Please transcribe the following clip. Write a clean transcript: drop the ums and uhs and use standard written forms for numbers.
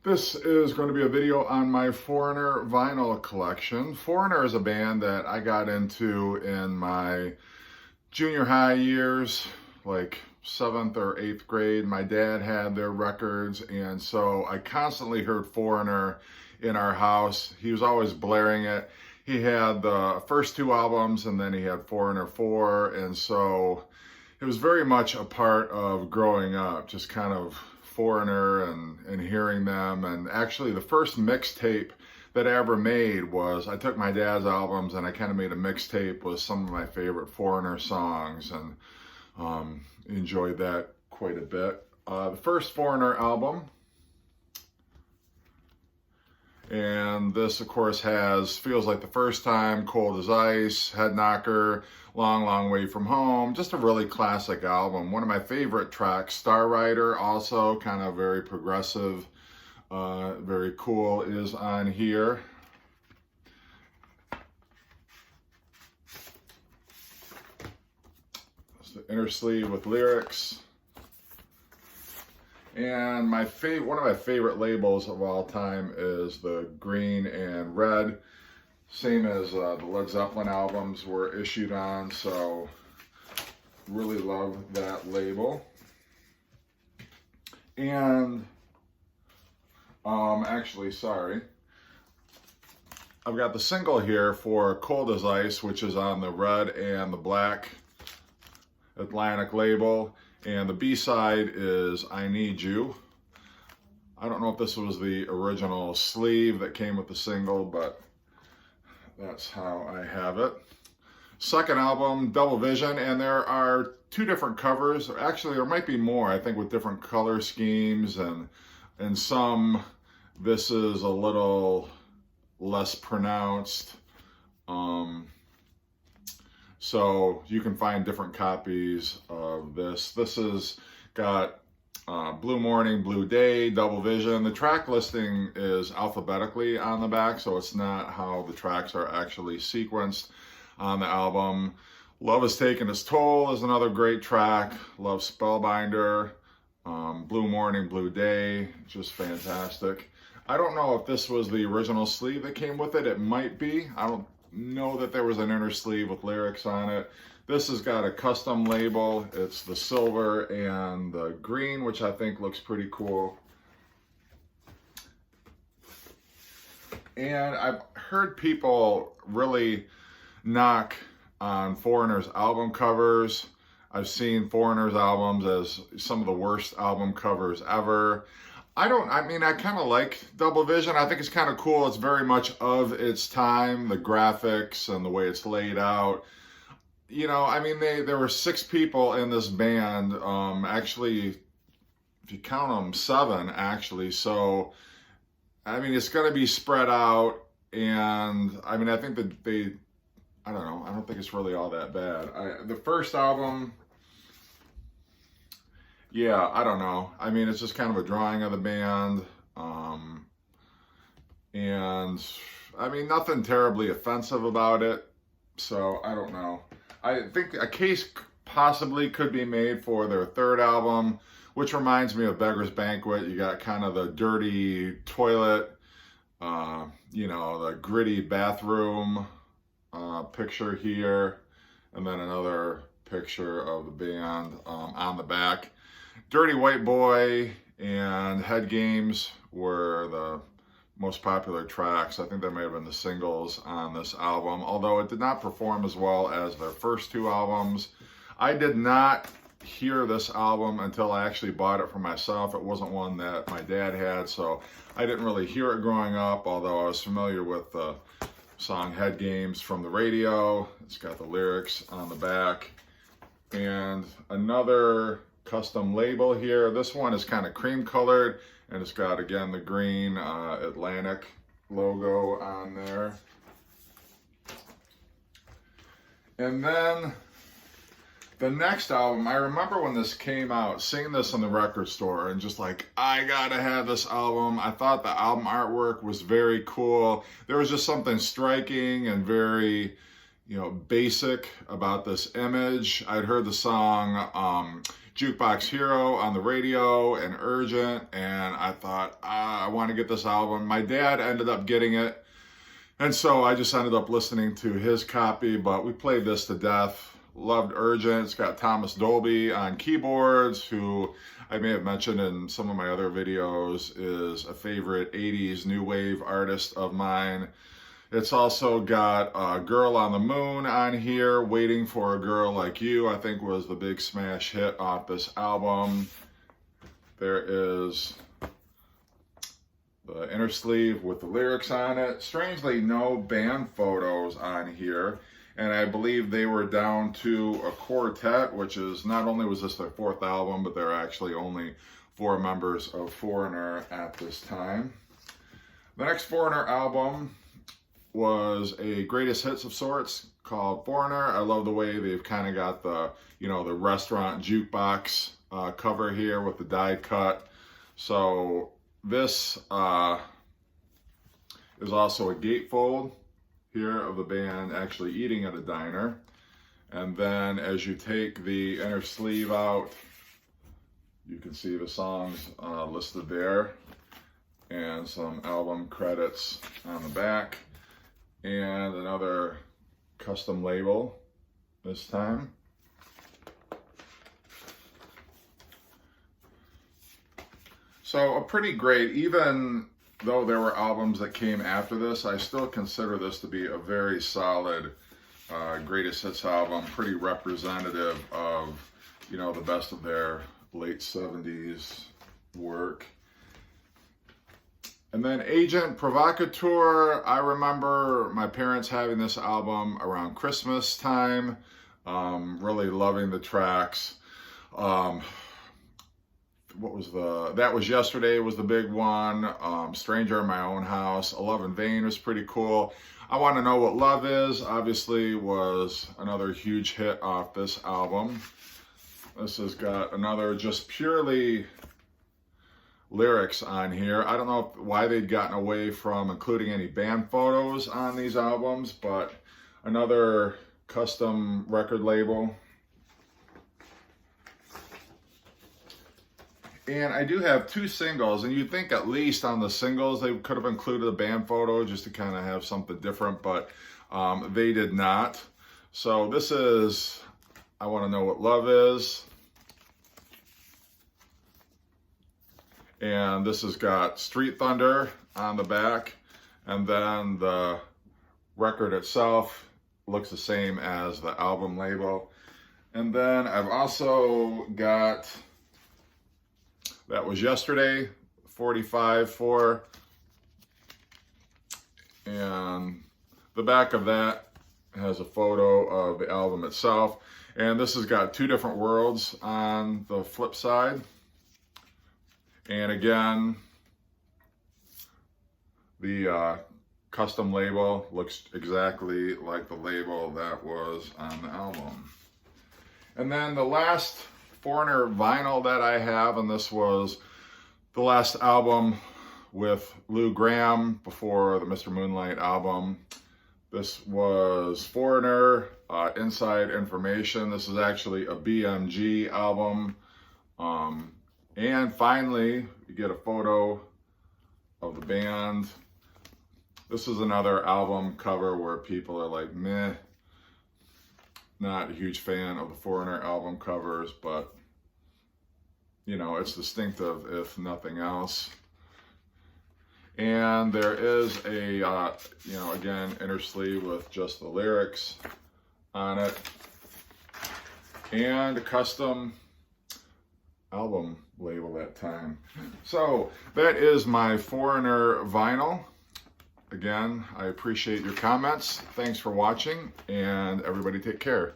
This is going to be a video on my Foreigner vinyl collection. Foreigner is a band that I got into in my junior high years, like 7th or 8th grade. My dad had their records, and so I constantly heard Foreigner in our house. He was always blaring it. He had the first two albums, and then he had Foreigner 4, and so it was very much a part of growing up, just kind of Foreigner and hearing them. And actually the first mixtape that I ever made was, I took my dad's albums and I kind of made a mixtape with some of my favorite Foreigner songs, and enjoyed that quite a bit. The first Foreigner album, and this of course has Feels Like the First Time, Cold as Ice, Head Knocker, Long Long Way From Home. Just a really classic album. One of my favorite tracks, Star Rider, also kind of very progressive, very cool, is on here. That's the inner sleeve with lyrics. And one of my favorite labels of all time is the green and red, same as the Led Zeppelin albums were issued on, so really love that label. And actually, sorry, I've got the single here for Cold as Ice, which is on the red and the black Atlantic label. And the B-side is I Need You. I don't know if this was the original sleeve that came with the single, but that's how I have it. Second album, Double Vision, and there are two different covers. Actually, there might be more, I think, with different color schemes, and some, this is a little less pronounced. So you can find different copies of this. This has got Blue Morning, Blue Day, Double Vision. The track listing is alphabetically on the back, so it's not how the tracks are actually sequenced on the album. Love Has Taken Its Toll is another great track. Love Spellbinder, Blue Morning, Blue Day, just fantastic. I don't know if this was the original sleeve that came with it. It might be. I don't know that there was an inner sleeve with lyrics on it. This has got a custom label. It's the silver and the green, which I think looks pretty cool. And I've heard people really knock on Foreigner's album covers. I've seen Foreigner's albums as some of the worst album covers ever. I kind of like Double Vision. I think it's kind of cool. It's very much of its time, the graphics and the way it's laid out. You know, I mean, there were 6 people in this band. Actually, if you count them, 7 actually. So, I mean, it's going to be spread out. And I mean, I think that I don't know. I don't think it's really all that bad. The first album, yeah, I don't know. I mean, it's just kind of a drawing of the band. And I mean, nothing terribly offensive about it. So I don't know. I think a case possibly could be made for their third album, which reminds me of Beggar's Banquet. You got kind of the dirty toilet, you know, the gritty bathroom picture here, and then another picture of the band on the back. Dirty White Boy and Head Games were the most popular tracks. I think they may have been the singles on this album, although it did not perform as well as their first 2 albums. I did not hear this album until I actually bought it for myself. It wasn't one that my dad had, so I didn't really hear it growing up, although I was familiar with the song Head Games from the radio. It's got the lyrics on the back. And another custom label here. This one is kind of cream colored, and it's got, again, the green Atlantic logo on there. And then the next album, I remember when this came out, seeing this in the record store and just like, I gotta have this album. I thought the album artwork was very cool. There was just something striking and very, you know, basic about this image. I'd heard the song Jukebox Hero on the radio and Urgent, and I thought, I want to get this album. My dad ended up getting it, and so I just ended up listening to his copy, but we played this to death. Loved Urgent. It's got Thomas Dolby on keyboards, who I may have mentioned in some of my other videos is a favorite 80s new wave artist of mine. It's also got Girl on the Moon on here. Waiting for a Girl Like You, I think, was the big smash hit off this album. There is the inner sleeve with the lyrics on it. Strangely, no band photos on here. And I believe they were down to a quartet, which is, not only was this their 4th album, but they're actually only 4 members of Foreigner at this time. The next Foreigner album was a greatest hits of sorts called Foreigner. I love the way they've kind of got the, the restaurant jukebox cover here with the die cut. So this is also a gatefold here of the band actually eating at a diner. And then as you take the inner sleeve out, you can see the songs listed there and some album credits on the back. And another custom label this time. So a pretty great, even though there were albums that came after this, I still consider this to be a very solid greatest hits album, pretty representative of, the best of their late 70s work. And then Agent Provocateur, I remember my parents having this album around Christmas time, really loving the tracks. That was Yesterday was the big one. Stranger in My Own House. A Love in Vain was pretty cool. I Want to Know What Love Is, obviously, was another huge hit off this album. This has got another just purely lyrics on here. I don't know why they'd gotten away from including any band photos on these albums, but another custom record label. And I do have 2 singles, and you'd think at least on the singles they could have included a band photo just to kind of have something different, but they did not. So this is I Want to Know What Love Is. And this has got Street Thunder on the back, and then the record itself looks the same as the album label. And then I've also got That Was Yesterday, 45-4, and the back of that has a photo of the album itself. And this has got 2 different worlds on the flip side. And again, the custom label looks exactly like the label that was on the album. And then the last Foreigner vinyl that I have, and this was the last album with Lou Gramm before the Mr. Moonlight album. This was Foreigner, Inside Information. This is actually a BMG album. And finally, you get a photo of the band. This is another album cover where people are like, meh. Not a huge fan of the Foreigner album covers, but, it's distinctive if nothing else. And there is a, again, inner sleeve with just the lyrics on it. And a custom album label that time. So that is my Foreigner vinyl. Again, I appreciate your comments. Thanks for watching, and everybody take care.